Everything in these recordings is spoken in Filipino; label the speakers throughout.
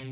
Speaker 1: Ang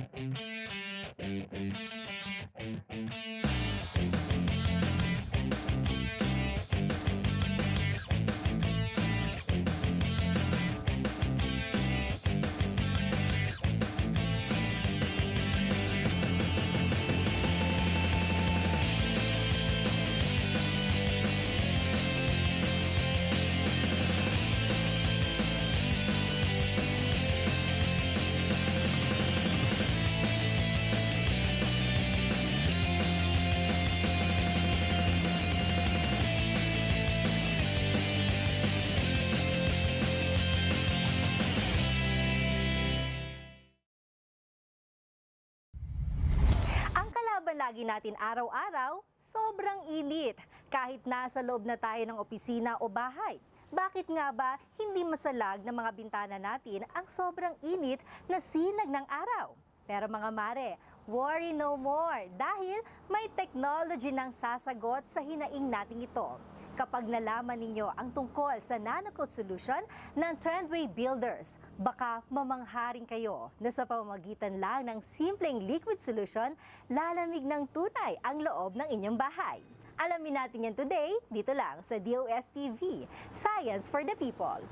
Speaker 1: kalaban lagi natin araw-araw, sobrang init. Kahit nasa loob na tayo ng opisina o bahay. Bakit nga ba hindi masalag ng mga bintana natin ang sobrang init na sinag ng araw? Pero mga mare, worry no more dahil may technology ng sasagot sa hinaing natin ito. Kapag nalaman ninyo ang tungkol sa Nanocoat solution ng Trendway Builders, baka mamangharing kayo na sa pamamagitan lang ng simpleng liquid solution, lalamig ng tunay ang loob ng inyong bahay. Alamin natin yan today, dito lang sa DOSTv Science for the People.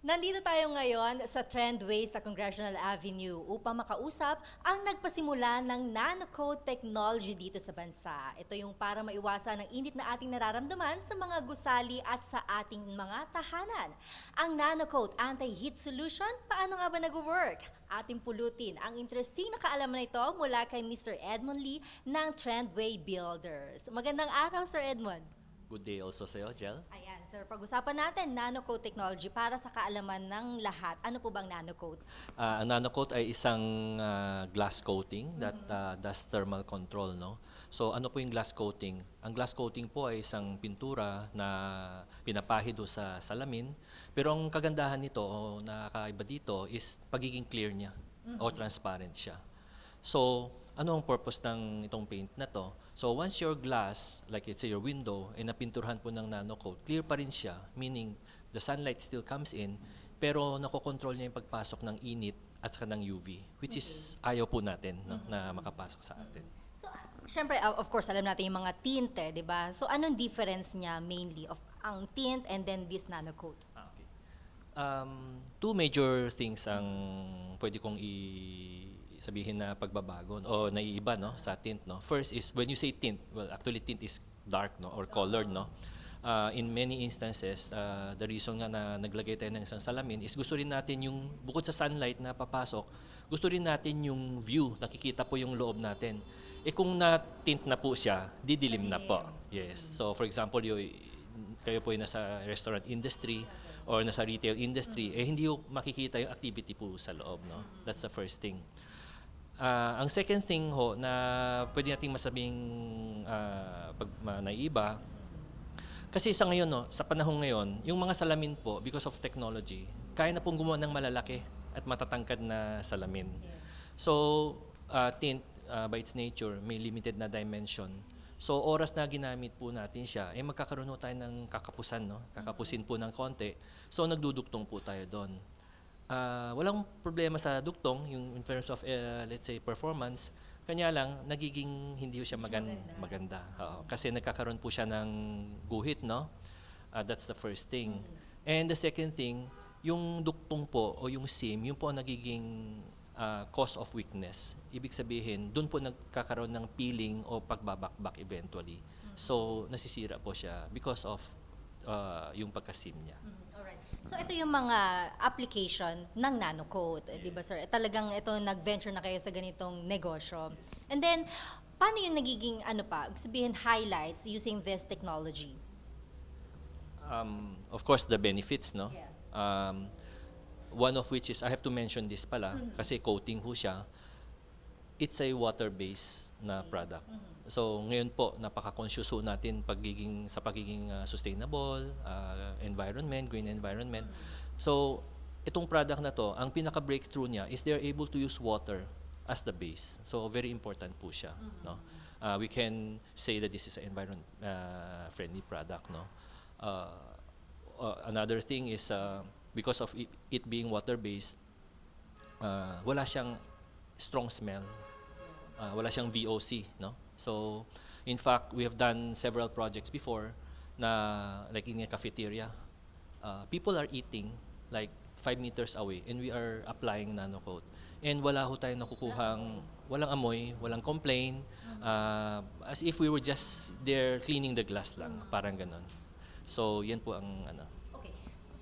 Speaker 1: Nandito tayo ngayon sa Trendway sa Congressional Avenue upang makausap ang nagpasimula ng Nanocoat technology dito sa bansa. Ito yung para maiwasan ang init na ating nararamdaman sa mga gusali at sa ating mga tahanan. Ang Nanocoat anti-heat solution, paano nga ba nagwo-work? Ating pulutin ang interesting na kaalaman na ito mula kay Mr. Edmond Lee ng Trendway Builders. Magandang araw, Sir Edmond.
Speaker 2: Good day also sa'yo, Jel.
Speaker 1: Ayan, sir. Pag-usapan natin, Nanocoat technology para sa kaalaman ng lahat. Ano po bang Nanocoat?
Speaker 2: Ang nanocoat ay isang glass coating that does thermal control. No? So ano po yung glass coating? Ang glass coating po ay isang pintura na pinapahid sa salamin. Pero ang kagandahan nito o nakakaiba dito is pagiging clear niya o transparent siya. So, ano ang purpose ng itong paint na to? So, once your glass, like it's your window, ay napinturahan po ng nanocoat, clear pa rin siya, meaning the sunlight still comes in, pero nakokontrol niya yung pagpasok ng init at saka ng UV, which is ayaw po natin no, na makapasok sa atin.
Speaker 1: So, syempre, of course, alam natin yung mga tint, di ba? So, anong difference niya mainly of ang tint and then this Nanocoat?
Speaker 2: Okay. Two major things ang pwede kong sabihin na pagbabago o naiiba no sa tint no. First is when you say tint, well actually tint is dark no or colored no. In many instances, the reason nga na naglagay tayo ng isang salamin is gusto rin natin yung bukod sa sunlight na papasok, gusto rin natin yung view, nakikita po yung loob natin. Eh kung na-tint na po siya, didilim na po. Yes. So for example, kayo po ay nasa restaurant industry or nasa retail industry, eh hindi yung makikita yung activity po sa loob. No? That's the first thing. Ang second thing ho na pwede nating masabing pag naiiba, kasi sa ngayon, no, sa panahon ngayon, yung mga salamin po, because of technology, kaya na pong gumawa ng malalaki at matatangkad na salamin. So, tint, by its nature, may limited na dimension. So, oras na ginamit po natin siya, eh magkakaroon po tayo ng kakapusan, no? Kakapusin po ng konti. So, nagduduktong po tayo doon. Walang problema sa duktong, yung in terms of, let's say, performance. Kanya lang, nagiging hindi siya maganda. Kasi nagkakaroon po siya ng guhit, no? That's the first thing. And the second thing, yung duktong po o yung seam, yun po ang nagiging cause of weakness. Ibig sabihin, doon po nagkakaroon ng peeling o pagbabakbak eventually. So, nasisira po siya because of yung pagkasim niya.
Speaker 1: Alright. So ito yung mga application ng Nanocoat, di ba sir? Talagang ito nag-venture na kayo sa ganitong negosyo. And then, paano yung nagiging sabihin highlights using this technology?
Speaker 2: Of course, the benefits, no?
Speaker 1: Yeah.
Speaker 2: One of which is, I have to mention this pala, kasi coating ho siya. It's a water-based na product. So ngayon po, napaka-conscious ho natin sa pagiging sustainable environment, green environment. So itong product na to, ang pinaka-breakthrough niya is they're able to use water as the base. So very important po siya. No? We can say that this is an environment friendly product. No? another thing is because of it being water-based, wala siyang strong smell. Wala siyang VOC, no? So, in fact, we have done several projects before na like in a cafeteria. People are eating like 5 meters away and we are applying Nanocoat. And wala ho tayong nakukuhang, walang amoy, walang complaint, as if we were just there cleaning the glass lang, parang ganon. So, yan po ang ano.
Speaker 1: Okay.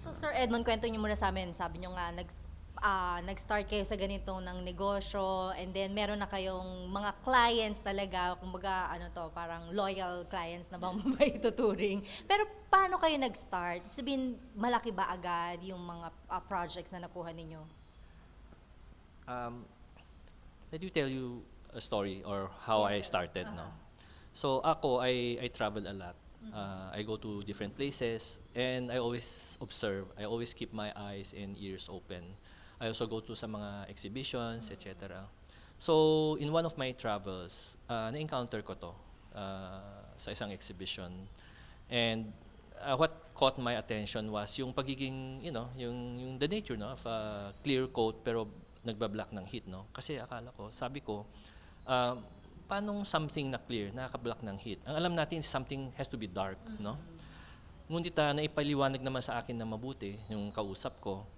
Speaker 1: So, Sir Edmond, kwento niyo muna sa amin. Sabi niyo nga, nag-start kayo sa ganitong ng negosyo and then meron na kayong mga clients talaga, kumbaga parang loyal clients na bang may tuturing. Pero paano kayo nag-start? Sabihin, malaki ba agad yung mga projects na nakuha ninyo?
Speaker 2: Let me tell you a story or how I started, no? So ako, I travel a lot. I go to different places and I always observe. I always keep my eyes and ears open. I also go to sa mga exhibitions, etc. So, in one of my travels, na-encounter ko to sa isang exhibition. And what caught my attention was yung pagiging, yung the nature, no, of a clear coat pero nagbablock ng heat, no? Kasi akala ko, sabi ko, paanong something na clear, nakaka-block ng heat? Ang alam natin, something has to be dark, no? Ngunit naipaliwanag naman sa akin na mabuti, yung kausap ko,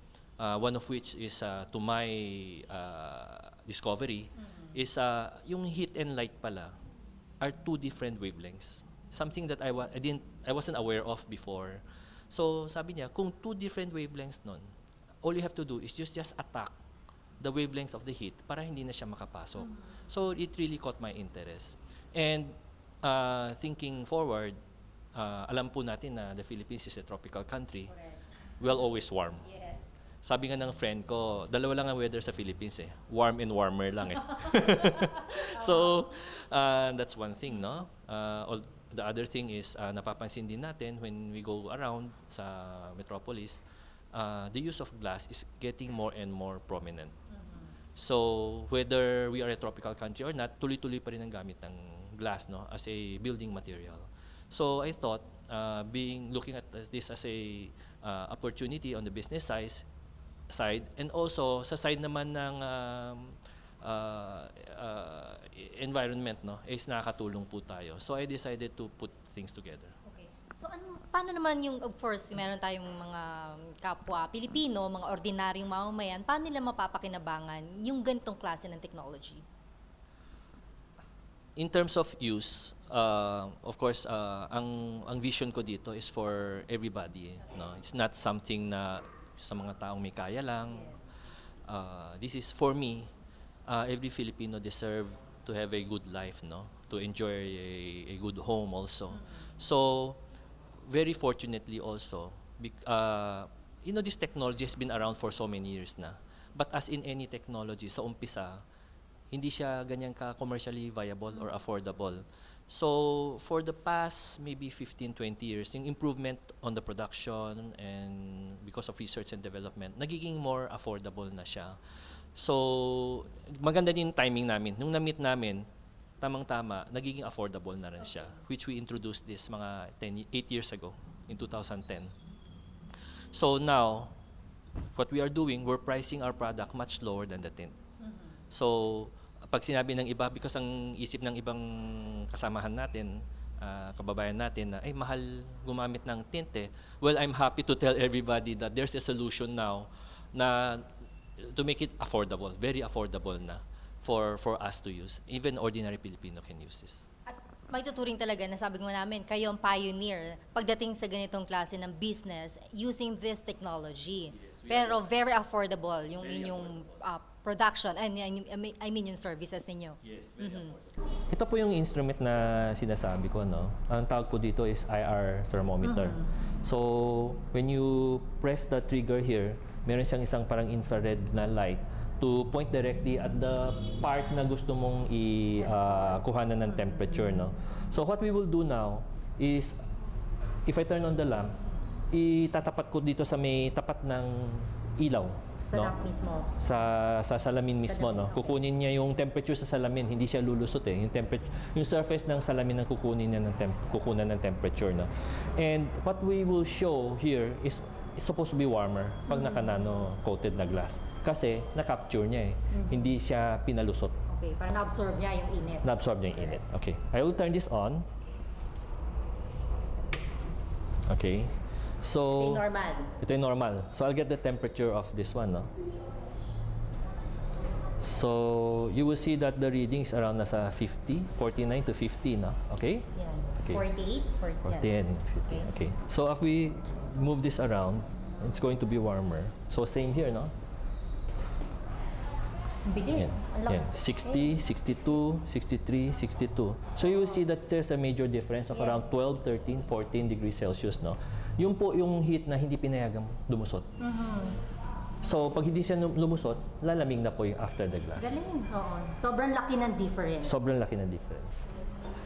Speaker 2: one of which is to my discovery is yung heat and light pala are two different wavelengths. Something that I wasn't aware of before. So sabi niya, kung two different wavelengths nun, all you have to do is just attack the wavelength of the heat para hindi na siya makapasok. So it really caught my interest. And thinking forward, alam po natin na the Philippines is a tropical country. Well, always warm.
Speaker 1: Yes.
Speaker 2: Sabi nga ng friend ko, dalawa lang ang weather sa Philippines eh. Warm and warmer lang eh. So, that's one thing, no? The other thing is, napapansin din natin when we go around sa metropolis, the use of glass is getting more and more prominent. So, whether we are a tropical country or not, tuloy-tuloy pa rin ang gamit ng glass, no, as a building material. So, I thought, looking at this as a opportunity on the business side and also sa side naman ng environment, no, is nakakatulong po tayo. So I decided to put things together.
Speaker 1: Okay. So paano naman yung, of course, meron tayong mga kapwa Pilipino, mga ordinaryong mamamayan, paano nila mapapakinabangan yung ganitong klase ng technology?
Speaker 2: In terms of use, of course, ang vision ko dito is for everybody. No? It's not something na sa mga taong may kaya lang. This is for me. Every Filipino deserve to have a good life, no? To enjoy a good home also. So, very fortunately also, this technology has been around for so many years na. But as in any technology, sa umpisa, hindi siya ganyan ka commercially viable or affordable. So, for the past maybe 15, 20 years, yung improvement on the production and because of research and development, nagiging more affordable na siya. So, maganda din yung timing namin. Nung na-meet namin, tamang-tama, nagiging affordable na rin siya, which we introduced this mga 8 years ago, in 2010. So now, what we are doing, we're pricing our product much lower than the tint. So, pag sinabi ng iba, because ang isip ng ibang kasamahan natin, kababayan natin na, mahal gumamit ng tint eh. Well, I'm happy to tell everybody that there's a solution now na to make it affordable, very affordable na for us to use. Even ordinary Filipino can use this.
Speaker 1: At may tuturing talaga na sabi mo namin, kayo ang pioneer pagdating sa ganitong klase ng business using this technology. Pero very affordable yung inyong production, I mean yung services ninyo.
Speaker 2: Yes, very affordable. Ito po yung instrument na sinasabi ko, no? Ang tawag po dito is IR thermometer. So, when you press the trigger here, meron siyang isang parang infrared na light to point directly at the part na gusto mong kuhanan ng temperature, no? So, what we will do now is, if I turn on the lamp, itatapat ko dito sa may tapat ng ilaw.
Speaker 1: Sa
Speaker 2: no?
Speaker 1: lamp mismo.
Speaker 2: Sa salamin mismo,
Speaker 1: Salamin,
Speaker 2: no?
Speaker 1: okay.
Speaker 2: Kukunin niya yung temperature sa salamin, hindi siya lulusot eh. Yung surface ng salamin ang kukunin niya kukunan ng temperature, no? And what we will show here is it's supposed to be warmer pag naka-nano coated na glass. Kasi na-capture niya eh. Hindi siya pinalusot.
Speaker 1: Okay, para na-absorb niya yung init.
Speaker 2: Na-absorb niya yung init. Okay. I will turn this on. Okay. So,
Speaker 1: Okay, normal.
Speaker 2: ito yung normal. So, I'll get the temperature of this one, no? So, you will see that the reading is around nasa 50, 49 to 50, no? Okay?
Speaker 1: Yan.
Speaker 2: Okay.
Speaker 1: 48,
Speaker 2: 40 and 50. Okay. So, if we move this around, it's going to be warmer. So, same here, no?
Speaker 1: Bilis. Ang laki.
Speaker 2: Yan. 60, 62, 63, 62. So, you will see that there's a major difference of around 12, 13, 14 degrees Celsius, no? Yung po yung heat na hindi pinayagang lumusot. So, pag hindi siya lumusot, lalamig na po yung after the glass.
Speaker 1: Galing. Oo. Sobrang laki ng difference.
Speaker 2: Sobrang laki ng difference.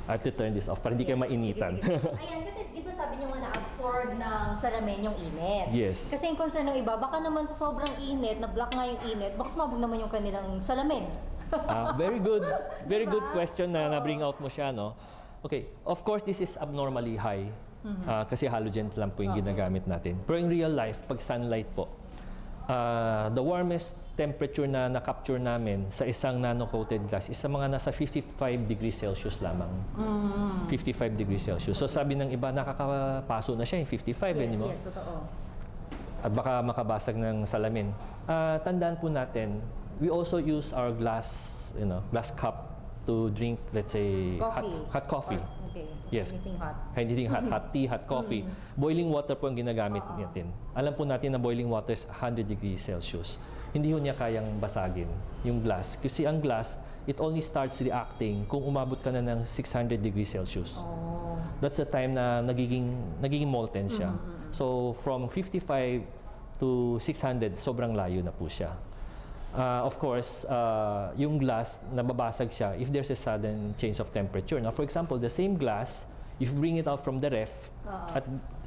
Speaker 2: I have to turn this off para hindi kayo mainitan.
Speaker 1: Sige, sige. Ayan, kasi di ba sabi niyo nga na-absorb ng salamin yung init?
Speaker 2: Yes.
Speaker 1: Kasi yung concern ng iba, baka naman sa sobrang init, na-block nga yung init, baka sumabog naman yung kanilang salamin.
Speaker 2: Very good. Very good question na na-bring out mo siya, no? Okay. Of course, this is abnormally high. Kasi halogen lang po yung ginagamit natin. Pero in real life, pag sunlight po, the warmest temperature na na-capture namin sa isang nano-coated glass is sa mga nasa 55 degrees Celsius lamang. 55 degrees Celsius. So sabi ng iba, nakakapaso na siya yung 55.
Speaker 1: Yes, totoo.
Speaker 2: At baka makabasag ng salamin. Tandaan po natin, we also use our glass, glass cup to drink, let's say, hot coffee.
Speaker 1: Okay.
Speaker 2: Yes.
Speaker 1: Anything hot.
Speaker 2: Anything hot, hot tea, hot coffee. Boiling water po ang ginagamit natin. Alam po natin na boiling water is 100 degrees Celsius. Hindi ho niya kayang basagin yung glass. Kasi ang glass, it only starts reacting kung umabot ka na ng 600 degrees Celsius.
Speaker 1: Oh.
Speaker 2: That's the time na nagiging molten siya. So from 55 to 600, sobrang layo na po siya. Of course, yung glass, nababasag siya if there's a sudden change of temperature. Now, for example, the same glass, if you bring it out from the ref, at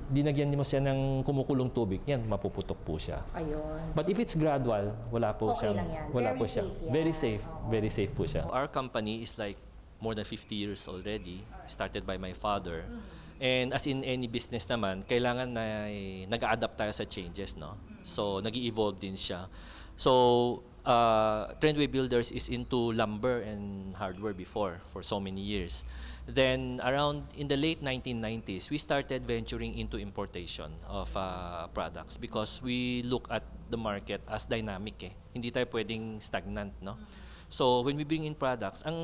Speaker 2: dinagyan mo siya ng kumukulong tubig, yan, mapuputok po siya.
Speaker 1: Ayun.
Speaker 2: But if it's gradual, wala po
Speaker 1: Okay
Speaker 2: siyang,
Speaker 1: lang yan.
Speaker 2: wala
Speaker 1: Very
Speaker 2: po siya.
Speaker 1: safe yan.
Speaker 2: Very safe.
Speaker 1: Oo.
Speaker 2: Very safe po siya.
Speaker 3: Our company is like more than 50 years already, started by my father. And as in any business naman, kailangan na nag-adapt tayo sa changes, no? So, nag-evolve din siya. So, Trendway Builders is into lumber and hardware before for so many years. Then around in the late 1990s, we started venturing into importation of products because we look at the market as dynamic eh. Hindi tayo pwedeng stagnant, no? So when we bring in products, ang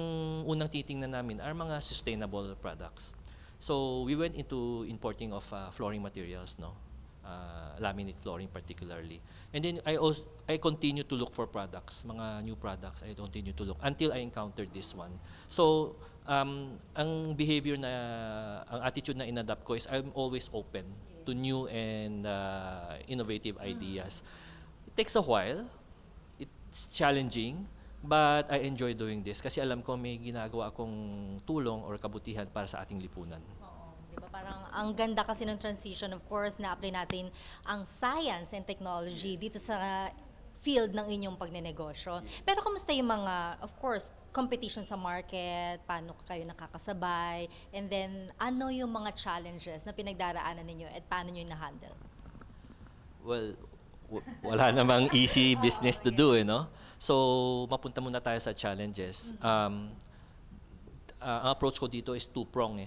Speaker 3: unang titingnan namin are mga sustainable products. So we went into importing of flooring materials, no? Laminate flooring particularly. And then I continue to look for products, mga new products. I continue to look until I encountered this one. So ang behavior ang attitude na inadapt ko is I'm always open to new and innovative ideas. It takes a while. It's challenging, but I enjoy doing this kasi alam ko may ginagawa akong tulong or kabutihan para sa ating lipunan.
Speaker 1: Diba? Parang ang ganda kasi ng transition, of course, na-apply natin ang science and technology dito sa field ng inyong pagnenegosyo. Pero kamusta yung mga, of course, competition sa market, paano kayo nakakasabay, and then ano yung mga challenges na pinagdaraanan ninyo at paano nyo yung na-handle?
Speaker 3: Well, wala namang easy business to do, no? So, mapunta muna tayo sa challenges. Ang approach ko dito is two-prong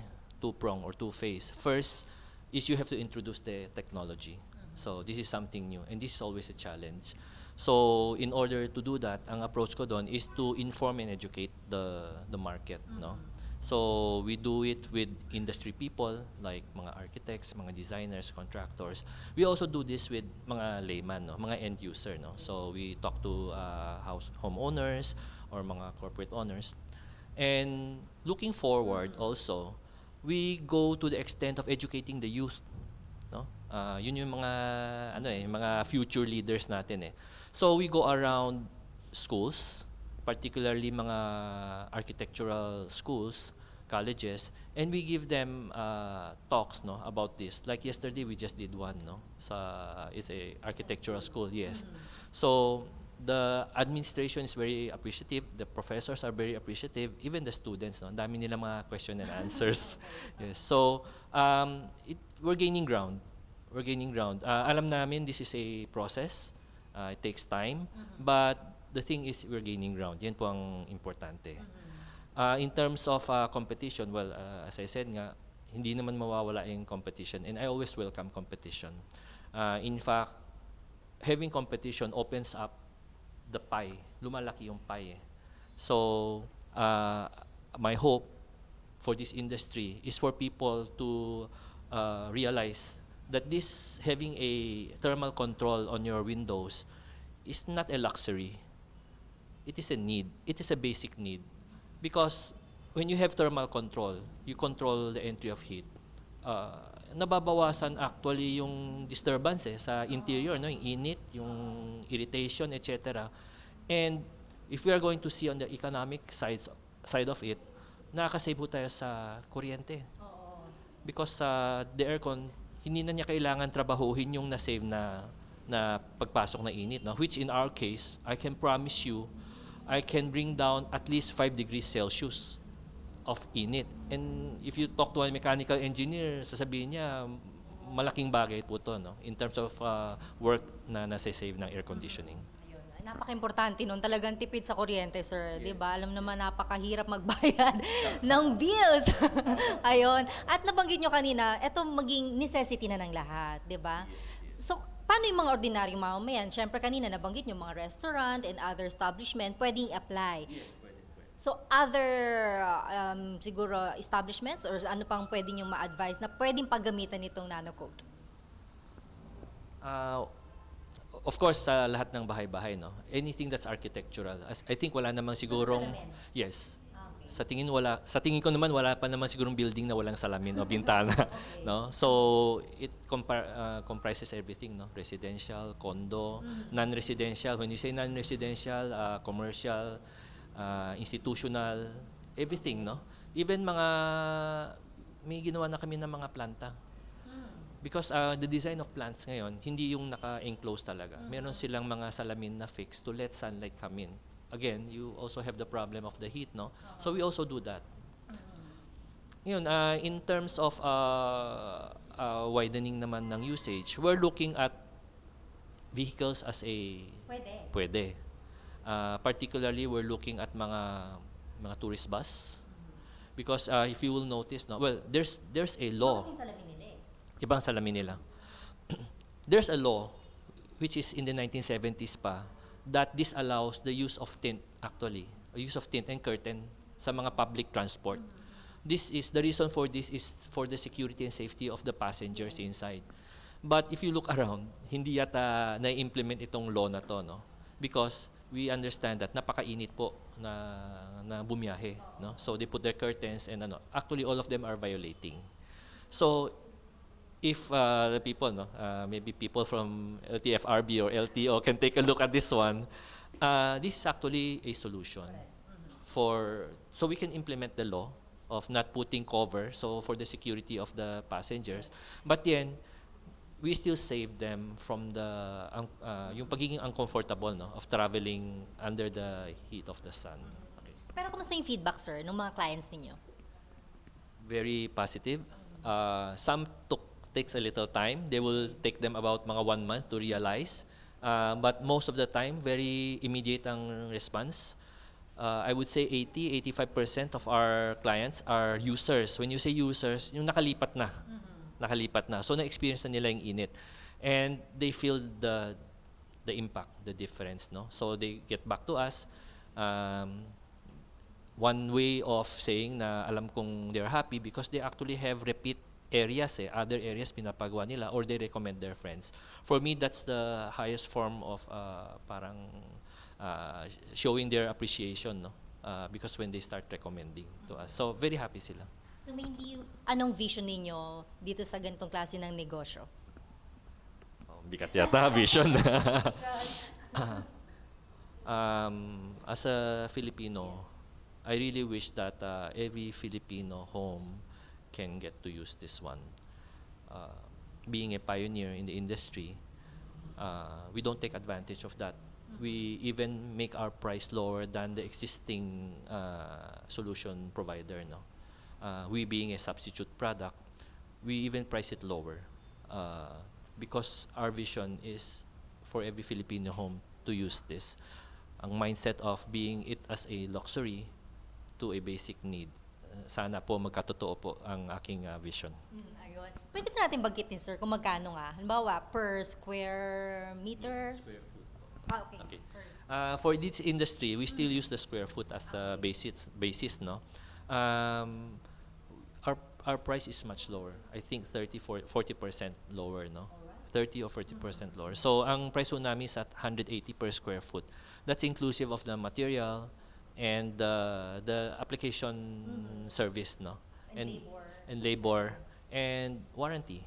Speaker 3: or two-phase. First is you have to introduce the technology. So this is something new and this is always a challenge. So in order to do that, ang approach ko doon is to inform and educate the market, no? So we do it with industry people like mga architects, mga designers, contractors. We also do this with mga layman, no? Mga end user, no? So we talk to homeowners or mga corporate owners. And looking forward also, we go to the extent of educating the youth, no? Yun yung mga mga future leaders natin eh. So we go around schools, particularly mga architectural schools, colleges, and we give them talks, no, about this. Like yesterday, we just did one, no. It's a architectural school, yes. So the administration is very appreciative. The professors are very appreciative. Even the students, no, ang dami nila mga question and answers. Yes. So we're gaining ground. We're gaining ground. Alam namin this is a process. It takes time, but the thing is we're gaining ground. Yan po ang importante. In terms of competition, well, as I said nga, hindi naman mawawala yung competition, and I always welcome competition. In fact, having competition opens up the pie. Lumalaki yung pie. So, my hope for this industry is for people to realize that this having a thermal control on your windows is not a luxury. It is a need. It is a basic need. Because when you have thermal control, you control the entry of heat. Nababawasan actually yung disturbance sa interior, no? Yung init, yung irritation, etc. And if we are going to see on the economic side of it, nakakasave po tayo sa kuryente. Because the aircon, hindi na niya kailangan trabahuhin yung na-save na pagpasok na init, no? Which in our case, I can promise you, I can bring down at least 5 degrees Celsius of init. And if you talk to a mechanical engineer, sasabihin niya, malaking bagay po to, no? In terms of work na nasa-save ng air conditioning.
Speaker 1: Ayun. Napaka-importante nun. Talagang tipid sa kuryente, sir. Yes. Diba? Alam naman, napakahirap magbayad ng bills. Ayun. At nabanggit nyo kanina, ito maging necessity na ng lahat. Diba? So, paano yung mga ordinaryong mamamayan? Siyempre kanina nabanggit nyo mga restaurant and other establishment, pwedeng apply.
Speaker 3: Yes, pwede.
Speaker 1: So other siguro establishments or ano pang pwedeng yung ma-advise na pwedeng paggamitan itong Nanocoat?
Speaker 3: Of course, sa lahat ng bahay-bahay, no? Anything that's architectural. I think wala namang sigurong...
Speaker 1: Salamin?
Speaker 3: Yes.
Speaker 1: Okay.
Speaker 3: Sa tingin ko naman wala pa naman sigurong building na walang salamin o bintana,
Speaker 1: Okay.
Speaker 3: no? So it comprises everything, no? Residential, condo, non-residential. When you say non-residential, commercial, institutional, everything, no? Even may ginawa na kami ng mga planta. Because the design of plants ngayon, hindi yung naka-enclose talaga. Meron silang mga salamin na fixed to let sunlight come in. Again, you also have the problem of the heat, no? So we also do that. Ngayon, in terms of widening naman ng usage, we're looking at vehicles as a... Pwede. Particularly, we're looking at mga tourist bus. Because if you will notice, no, well, there's a law. Ibang salamin nila. There's a law, which is in the 1970s pa, that disallows the use of tint, actually, use of tint and curtain sa mga public transport. The reason for this is for the security and safety of the passengers inside. But if you look around, hindi yata na-implement itong law na to, no? Because we understand that napakainit po na bumiyahe, no? So they put their curtains and actually all of them are violating. So if the people, no, maybe people from LTFRB or LTO can take a look at this one, this is actually a solution so we can implement the law of not putting cover, so for the security of the passengers, but then we still save them from yung pagiging uncomfortable, no, of traveling under the heat of the sun. Okay.
Speaker 1: Pero kumusta yung feedback, sir, ng mga clients ninyo?
Speaker 3: Very positive. Some takes a little time. They will take them about mga 1 month to realize. But most of the time, very immediate ang response. I would say 80-85% of our clients are users. When you say users, yung nakalipat na. Nakalipat na. So na-experience na nila yung init. And they feel the impact, the difference, no? So they get back to us. One way of saying na alam kong they're happy because they actually have repeat areas, other areas pinapagawa nila or they recommend their friends. For me, that's the highest form of showing their appreciation, no? Because when they start recommending to us. So, very happy sila.
Speaker 1: So mainly, anong vision ninyo dito sa ganitong klase ng negosyo?
Speaker 3: Bigat yata, vision. As a Filipino, I really wish that every Filipino home can get to use this one. Being a pioneer in the industry, we don't take advantage of that. We even make our price lower than the existing solution provider. No, we being a substitute product, we even price it lower because our vision is for every Filipino home to use this. Ang mindset of being it as a luxury to a basic need. Sana po magkatotoo po ang aking vision.
Speaker 1: Ayun. Pwede pa natin banggitin, sir, kung magkano nga. Halimbawa, per square meter?
Speaker 3: Square foot.
Speaker 1: Okay.
Speaker 3: Okay. For this industry, we still use the square foot as a basis, no? Our price is much lower. I think 40% lower, no? 30 or 40% lower. So, ang price po namin is at 180 per square foot. That's inclusive of the material and the application service, no? And labor and warranty.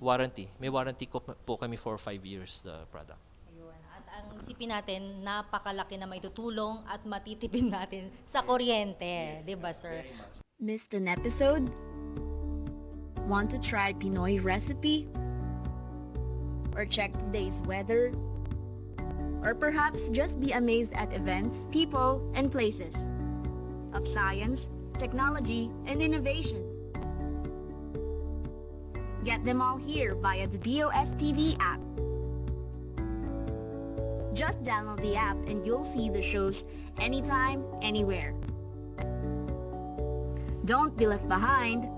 Speaker 3: Warranty. May warranty po kami for 5 years the product.
Speaker 1: Ayun. At ang isipin natin, napakalaki na maitutulong at matitipid natin sa kuryente. Di ba, sir?
Speaker 4: Missed an episode? Want to try Pinoy recipe? Or check today's weather? Or perhaps just be amazed at events, people, and places of science, technology, and innovation. Get them all here via the DOSTv app. Just download the app and you'll see the shows anytime, anywhere. Don't be left behind.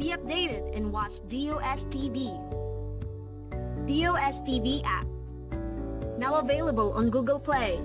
Speaker 4: Be updated and watch DOSTv. DOSTv app. Now available on Google Play.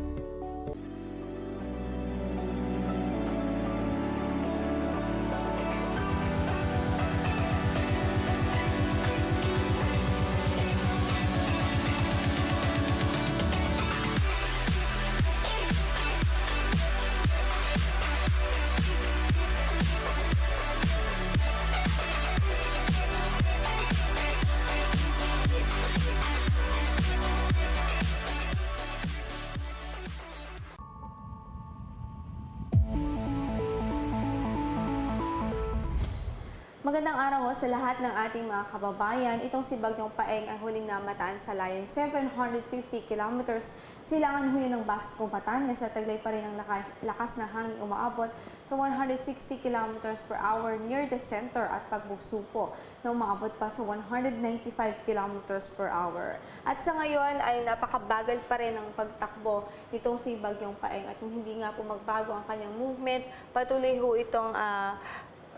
Speaker 5: Magandang araw ho sa lahat ng ating mga kababayan. Itong si Bagyong Paeng ang huling namataan sa layong 750 kilometers. Silangan ho yun ng Basco, Batangas at taglay pa rin ang lakas na hangin umaabot sa 160 kilometers per hour near the center at pagbugso po na umaabot pa sa 195 kilometers per hour. At sa ngayon ay napakabagal pa rin ang pagtakbo nitong si Bagyong Paeng at kung hindi nga po magbago ang kanyang movement, patuloy ho itong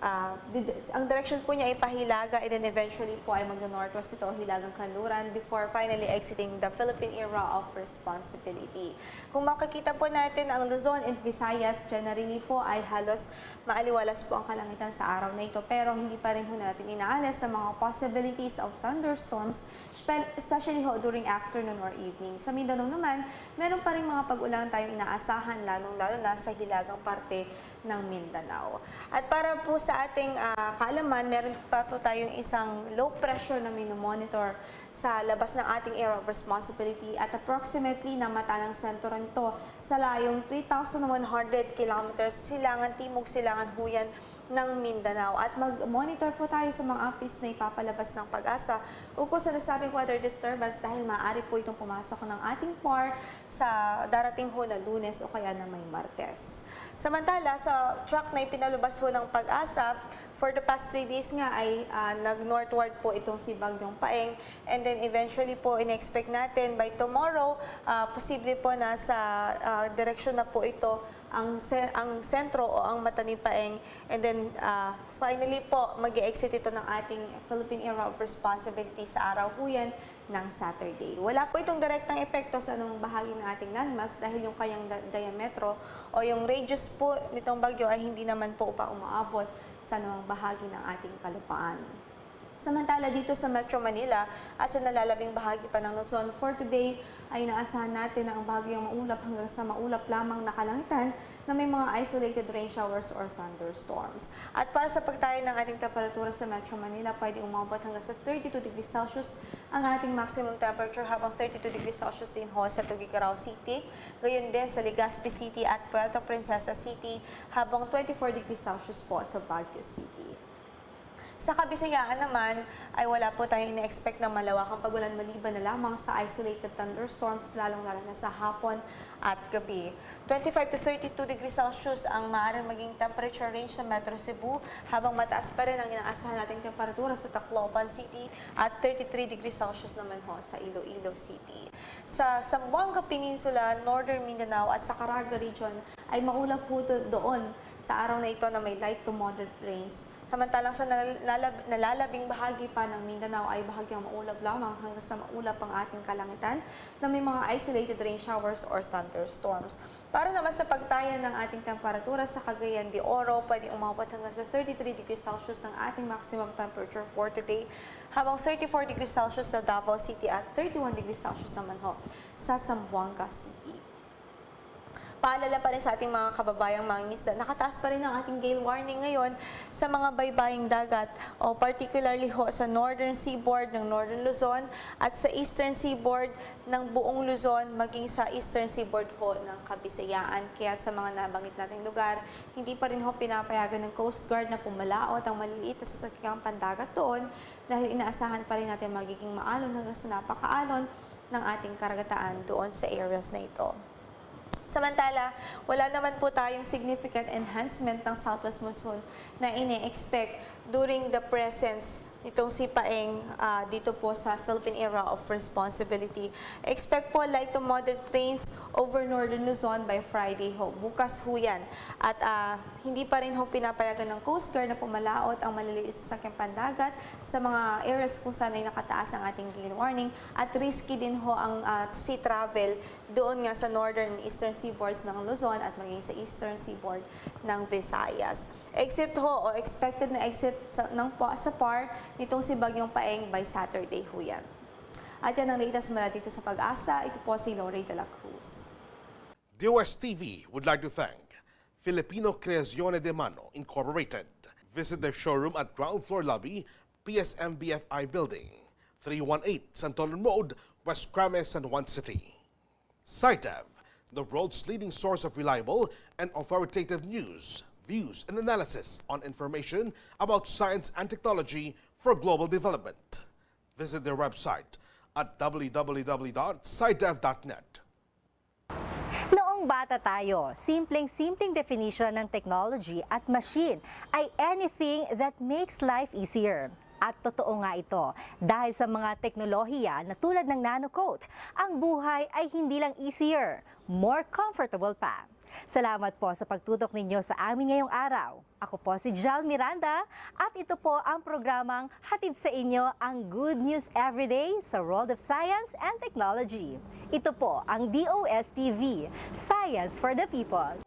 Speaker 5: ang direction po niya ay pahilaga and then eventually po ay mag-northwest ito, hilagang kanluran before finally exiting the Philippine era of responsibility. Kung makikita po natin ang Luzon and Visayas, generally po ay halos maaliwalas po ang kalangitan sa araw na ito pero hindi pa rin ho natin inaalis sa mga possibilities of thunderstorms, especially ho during afternoon or evening. Sa Mindanao naman, meron pa rin mga pag-ulan tayong inaasahan lalong-lalo na sa hilagang parte ng Mindanao. At para po sa ating kaalaman, meron pa po tayong isang low pressure na minomonitor sa labas ng ating area of responsibility at approximately namata ng sentro nito sa layong 3,100 kilometers silangan timog, silangan huyan ng Mindanao. At mag-monitor po tayo sa mga updates na ipapalabas ng Pag-asa ukol sa nasabing weather disturbance dahil maaari po itong pumasok ng ating PAR sa darating ho na Lunes o kaya na may Martes. Samantala, sa track na ipinalabas ho ng Pag-asa, for the past 3 days nga ay nag-northward po itong si Bagyong Paeng and then eventually po in-expect natin by tomorrow, posible po na sa direksyon na po ito ang sentro o ang mata ni Paeng and then finally po mag-exit ito ng ating Philippine Era of Responsibility sa araw ho yan ng Saturday. Wala po itong direktang epekto sa anong bahagi ng ating landmass dahil yung kanyang diametro o yung radius po nitong bagyo ay hindi naman po pa umaabot sa anong bahagi ng ating kalupaan. Samantala dito sa Metro Manila at sa nalalabing bahagi pa ng Luzon, for today ay inaasahan natin na ang bahagyang maulap hanggang sa maulap lamang na kalangitan na may mga isolated rain showers or thunderstorms. At para sa pagtayo ng ating temperatura sa Metro Manila, pwede umabot hanggang sa 32 degrees Celsius ang ating maximum temperature habang 32 degrees Celsius din ho sa Tuguegarao City. Gayon din sa Legazpi City at Puerto Princesa City habang 24 degrees Celsius po sa Baguio City. Sa Kabisayaan naman ay wala po tayong ina-expect na malawakang pagulan maliban na lamang sa isolated thunderstorms lalong-lalo na sa hapon at gabi. 25 to 32 degrees Celsius ang maaaring maging temperature range sa Metro Cebu habang mataas pa rin ang inaasahan nating temperatura sa Tacloban City at 33 degrees Celsius naman ho sa Iloilo City. Sa Zamboanga Peninsula, Northern Mindanao at sa Caraga Region ay maulap po doon sa araw na ito na may light to moderate rains. Samantalang sa nalalabing bahagi pa ng Mindanao ay bahagyang maulap lamang hanggang sa maulap ang ating kalangitan na may mga isolated rain showers or thunderstorms. Para naman sa pagtaya ng ating temperatura sa Cagayan de Oro, pwedeng umabot hanggang sa 33 degrees Celsius ang ating maximum temperature for today, habang 34 degrees Celsius sa Davao City at 31 degrees Celsius naman ho sa Zamboanga City. Paalala pa rin sa ating mga kababayang mangingisda, nakataas pa rin ang ating gale warning ngayon sa mga baybaying dagat o particularly ho sa northern seaboard ng Northern Luzon at sa eastern seaboard ng buong Luzon maging sa eastern seaboard ho ng Kabisayaan. Kaya sa mga nabanggit nating lugar, hindi pa rin ho pinapayagan ng Coast Guard na pumalaot ang maliliit na sasakyang pandagat doon dahil inaasahan pa rin natin magiging maalon hanggang sa napakaalon ng ating karagataan doon sa areas na ito. Samantala, wala naman po tayong significant enhancement ng southwest monsoon na ini-expect during the presence nitong si Paeng dito po sa Philippine Era of Responsibility. Expect po light to moderate rains over northern Luzon by Friday ho. Bukas ho yan. At hindi pa rin ho pinapayagan ng Coast Guard na pumalaot ang maliliit sa sakyang pandagat sa mga areas kung saan ay nakataas ang ating gale warning at risky din ho ang sea travel doon nga sa northern and eastern seaboards ng Luzon at maging sa eastern seaboard ng Visayas. Exit ho o expected na exit sa PAR nitong si Bagyong Paeng by Saturday ho yan. At yan ang latest mula dito sa Pag-asa. Ito po si Lori de la Cruz.
Speaker 6: DOSTv would like to thank Filipino Creazione de Mano Incorporated. Visit their showroom at ground floor lobby, PSM BFI Building, 318 Santolan Road, West Crames, San Juan City. SciDev, the world's leading source of reliable and authoritative news, views, and analysis on information about science and technology for global development. Visit their website at www.scidev.net.
Speaker 1: Noong bata tayo, simpleng-simpleng definition ng technology at machine ay anything that makes life easier. At totoo nga ito, dahil sa mga teknolohiya na tulad ng Nanocoat, ang buhay ay hindi lang easier, more comfortable pa. Salamat po sa pagtutok ninyo sa amin ngayong araw. Ako po si Jal Miranda at ito po ang programang hatid sa inyo ang good news everyday sa world of science and technology. Ito po ang DOSTv Science for the People.